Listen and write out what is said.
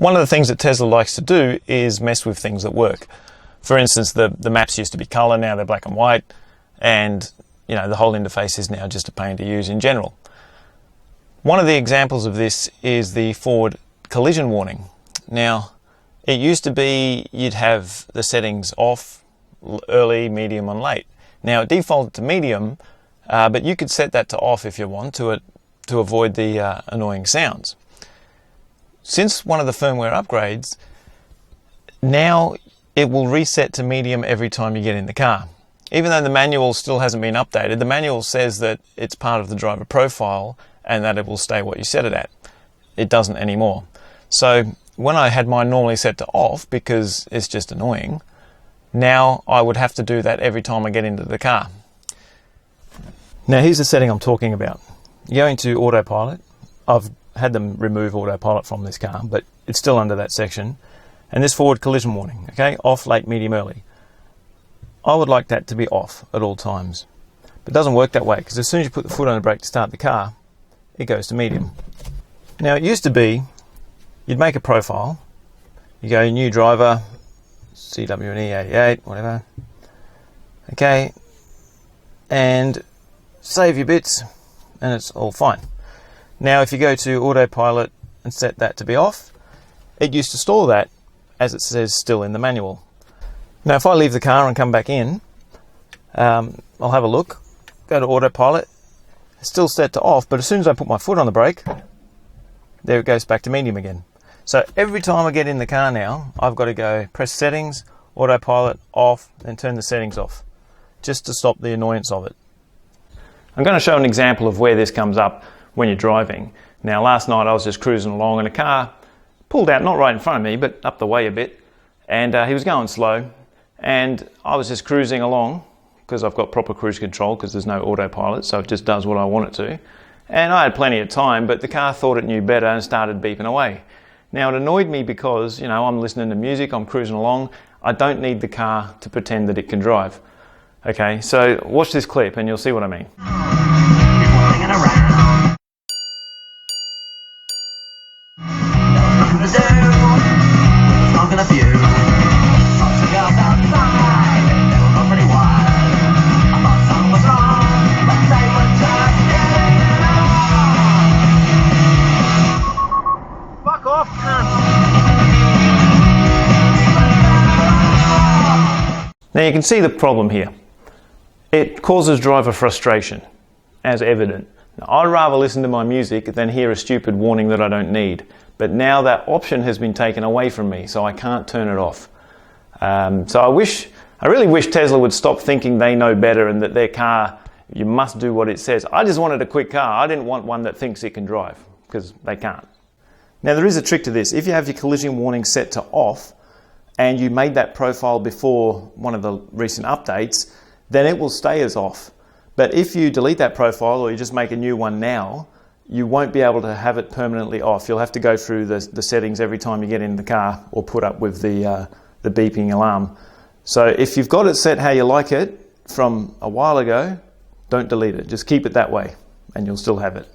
One of the things that Tesla likes to do is mess with things that work. For instance, the maps used to be colour, now they're black and white, and the whole interface is now just a pain to use in general. One of the examples of this is the forward collision warning. Now, it used to be you'd have the settings off, early, medium and late. Now it defaulted to medium, but you could set that to off if you want to avoid the annoying sounds. Since one of the firmware upgrades, now it will reset to medium every time you get in the car. Even though the manual still hasn't been updated, the manual says that it's part of the driver profile and that it will stay what you set it at. It doesn't anymore. So when I had mine normally set to off because it's just annoying, now I would have to do that every time I get into the car. Now here's the setting I'm talking about. You go into autopilot. I've had them remove autopilot from this car, but it's still under that section. And this forward collision warning, okay, off, late, medium, early. I would like that to be off at all times. But it doesn't work that way, because as soon as you put the foot on the brake to start the car, it goes to medium. Now it used to be, you'd make a profile, you go new driver, CWNE 88, whatever, okay, and save your bits, and it's all fine. Now if you go to autopilot and set that to be off, it used to store that as it says still in the manual. Now if I leave the car and come back in, I'll have a look, go to autopilot, it's still set to off, but as soon as I put my foot on the brake, there it goes back to medium again. So every time I get in the car now, I've got to go press settings, autopilot off, then turn the settings off, just to stop the annoyance of it. I'm going to show an example of where this comes up when you're driving. Now last night I was just cruising along and a car pulled out, not right in front of me, but up the way a bit, and he was going slow, and I was just cruising along because I've got proper cruise control because there's no autopilot, so it just does what I want it to. And I had plenty of time, but the car thought it knew better and started beeping away. Now it annoyed me because, I'm listening to music, I'm cruising along, I don't need the car to pretend that it can drive. Okay, so watch this clip and you'll see what I mean. Now you can see the problem here. It causes driver frustration, as evident. Now, I'd rather listen to my music than hear a stupid warning that I don't need. But now that option has been taken away from me, so I can't turn it off. So I really wish Tesla would stop thinking they know better and that their car, you must do what it says. I just wanted a quick car. I didn't want one that thinks it can drive, because they can't. Now there is a trick to this. If you have your collision warning set to off, and you made that profile before one of the recent updates, then it will stay as off. But if you delete that profile or you just make a new one now, you won't be able to have it permanently off. You'll have to go through the settings every time you get in the car or put up with the beeping alarm. So if you've got it set how you like it from a while ago, don't delete it. Just keep it that way and you'll still have it.